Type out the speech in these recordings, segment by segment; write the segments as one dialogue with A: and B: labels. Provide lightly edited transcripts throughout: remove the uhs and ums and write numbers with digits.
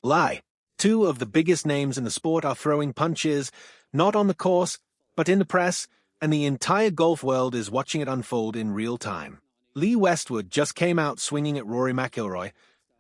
A: Lie. Two of the biggest names in the sport are throwing punches, not on the course, but in the press, and the entire golf world is watching it unfold in real time. Lee Westwood just came out swinging at Rory McIlroy,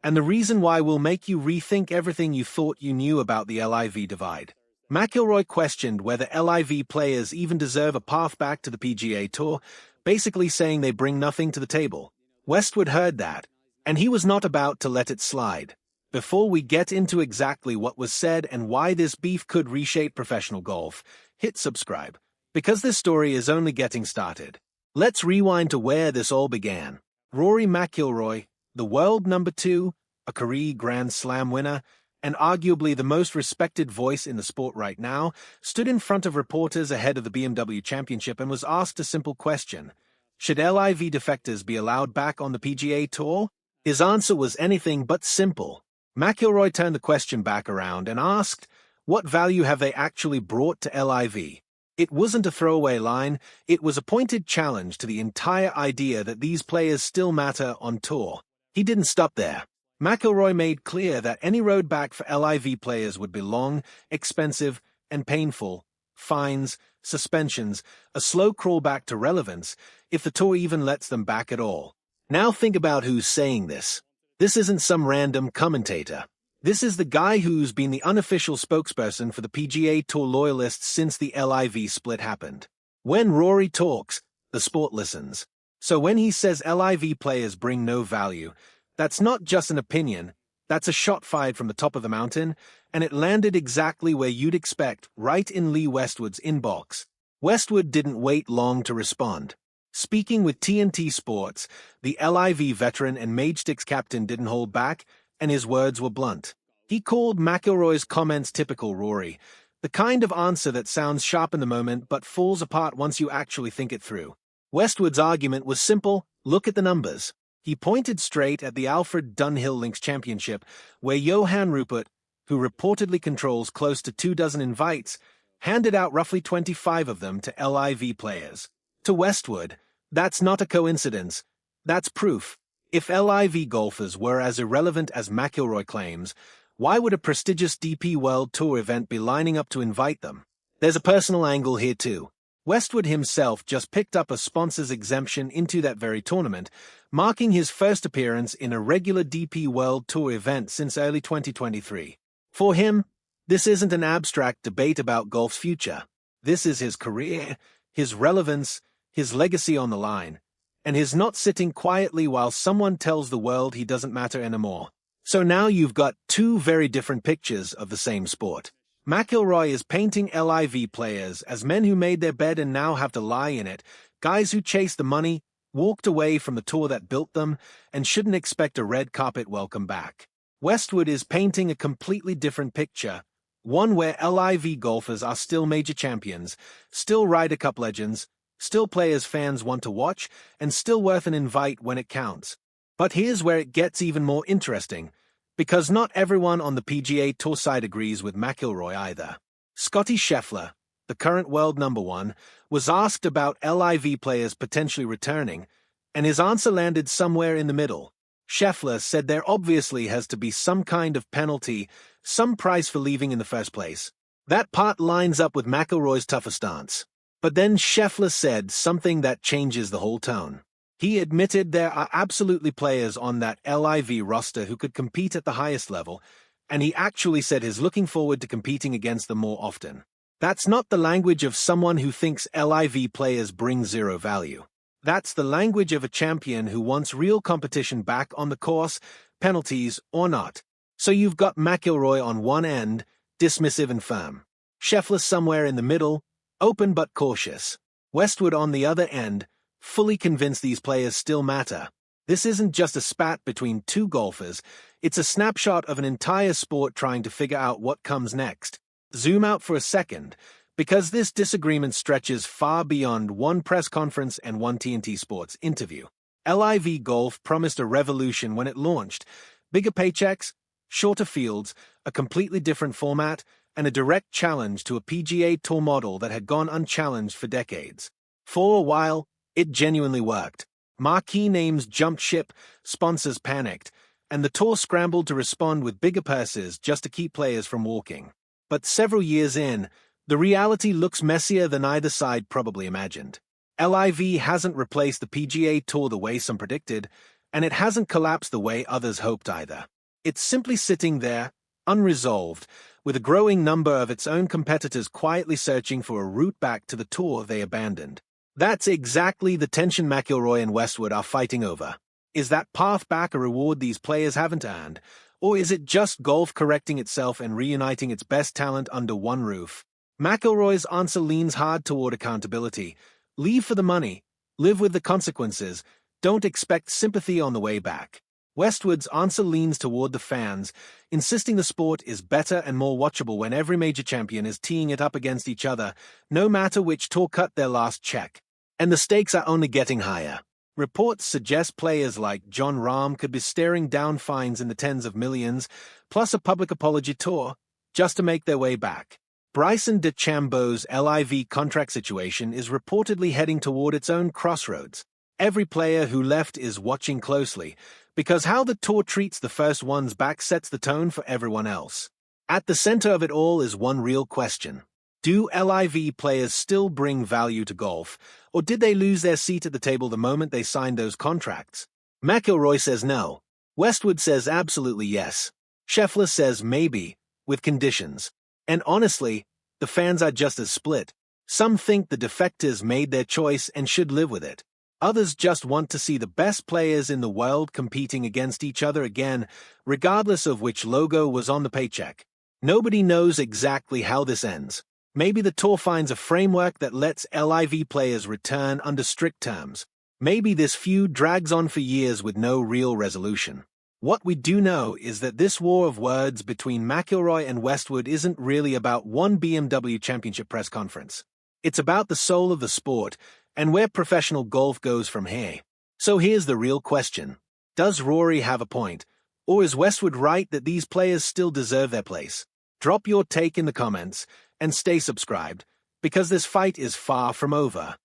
A: and the reason why will make you rethink everything you thought you knew about the LIV divide. McIlroy questioned whether LIV players even deserve a path back to the PGA Tour, basically saying they bring nothing to the table. Westwood heard that, and he was not about to let it slide. Before we get into exactly what was said and why this beef could reshape professional golf, hit subscribe, because this story is only getting started. Let's rewind to where this all began. Rory McIlroy, the world number 2, a career Grand Slam winner, and arguably the most respected voice in the sport right now, stood in front of reporters ahead of the BMW Championship and was asked a simple question. Should LIV defectors be allowed back on the PGA Tour? His answer was anything but simple. McIlroy turned the question back around and asked, what value have they actually brought to LIV? It wasn't a throwaway line, it was a pointed challenge to the entire idea that these players still matter on tour. He didn't stop there. McIlroy made clear that any road back for LIV players would be long, expensive, and painful. Fines, suspensions, a slow crawl back to relevance, if the tour even lets them back at all. Now think about who's saying this. This isn't some random commentator. This is the guy who's been the unofficial spokesperson for the PGA Tour loyalists since the LIV split happened. When Rory talks, the sport listens. So when he says LIV players bring no value, that's not just an opinion, that's a shot fired from the top of the mountain, and it landed exactly where you'd expect, right in Lee Westwood's inbox. Westwood didn't wait long to respond. Speaking with TNT Sports, the LIV veteran and Majesticks captain didn't hold back, and his words were blunt. He called McIlroy's comments typical Rory, the kind of answer that sounds sharp in the moment but falls apart once you actually think it through. Westwood's argument was simple, look at the numbers. He pointed straight at the Alfred Dunhill Links Championship, where Johan Rupert, who reportedly controls close to 24 invites, handed out roughly 25 of them to LIV players. To Westwood, that's not a coincidence, that's proof. If LIV golfers were as irrelevant as McIlroy claims, why would a prestigious DP World Tour event be lining up to invite them? There's a personal angle here too. Westwood himself just picked up a sponsor's exemption into that very tournament, marking his first appearance in a regular DP World Tour event since early 2023. For him, this isn't an abstract debate about golf's future. This is his career, his relevance, his legacy on the line, and his not sitting quietly while someone tells the world he doesn't matter anymore. So now you've got two very different pictures of the same sport. McIlroy is painting LIV players as men who made their bed and now have to lie in it, guys who chased the money, walked away from the tour that built them, and shouldn't expect a red carpet welcome back. Westwood is painting a completely different picture, one where LIV golfers are still major champions, still Ryder Cup legends, still players fans want to watch, and still worth an invite when it counts. But here's where it gets even more interesting, because not everyone on the PGA Tour side agrees with McIlroy either. Scottie Scheffler, the current world number 1, was asked about LIV players potentially returning, and his answer landed somewhere in the middle. Scheffler said there obviously has to be some kind of penalty, some price for leaving in the first place. That part lines up with McIlroy's tougher stance. But then Scheffler said something that changes the whole tone. He admitted there are absolutely players on that LIV roster who could compete at the highest level, and he actually said he's looking forward to competing against them more often. That's not the language of someone who thinks LIV players bring zero value. That's the language of a champion who wants real competition back on the course, penalties or not. So you've got McIlroy on one end, dismissive and firm. Scheffler somewhere in the middle, open but cautious. Westwood on the other end, fully convinced these players still matter. This isn't just a spat between two golfers, it's a snapshot of an entire sport trying to figure out what comes next. Zoom out for a second, because this disagreement stretches far beyond one press conference and one TNT Sports interview. LIV Golf promised a revolution when it launched. Bigger paychecks, shorter fields, a completely different format, and a direct challenge to a PGA Tour model that had gone unchallenged for decades. For a while, it genuinely worked. Marquee names jumped ship, sponsors panicked, and the tour scrambled to respond with bigger purses just to keep players from walking. But several years in, the reality looks messier than either side probably imagined. LIV hasn't replaced the PGA Tour the way some predicted, and it hasn't collapsed the way others hoped either. It's simply sitting there, unresolved, with a growing number of its own competitors quietly searching for a route back to the tour they abandoned. That's exactly the tension McIlroy and Westwood are fighting over. Is that path back a reward these players haven't earned, or is it just golf correcting itself and reuniting its best talent under one roof? McIlroy's answer leans hard toward accountability. Leave for the money, live with the consequences, don't expect sympathy on the way back. Westwood's answer leans toward the fans, insisting the sport is better and more watchable when every major champion is teeing it up against each other, no matter which tour cut their last check. And the stakes are only getting higher. Reports suggest players like Jon Rahm could be staring down fines in the tens of millions, plus a public apology tour, just to make their way back. Bryson DeChambeau's LIV contract situation is reportedly heading toward its own crossroads. Every player who left is watching closely, because how the tour treats the first ones back sets the tone for everyone else. At the center of it all is one real question. Do LIV players still bring value to golf, or did they lose their seat at the table the moment they signed those contracts? McIlroy says no. Westwood says absolutely yes. Scheffler says maybe, with conditions. And honestly, the fans are just as split. Some think the defectors made their choice and should live with it. Others just want to see the best players in the world competing against each other again, regardless of which logo was on the paycheck. Nobody knows exactly how this ends. Maybe the tour finds a framework that lets LIV players return under strict terms. Maybe this feud drags on for years with no real resolution. What we do know is that this war of words between McIlroy and Westwood isn't really about one BMW Championship press conference. It's about the soul of the sport and where professional golf goes from here. So here's the real question. Does Rory have a point? Or is Westwood right that these players still deserve their place? Drop your take in the comments and stay subscribed, because this fight is far from over.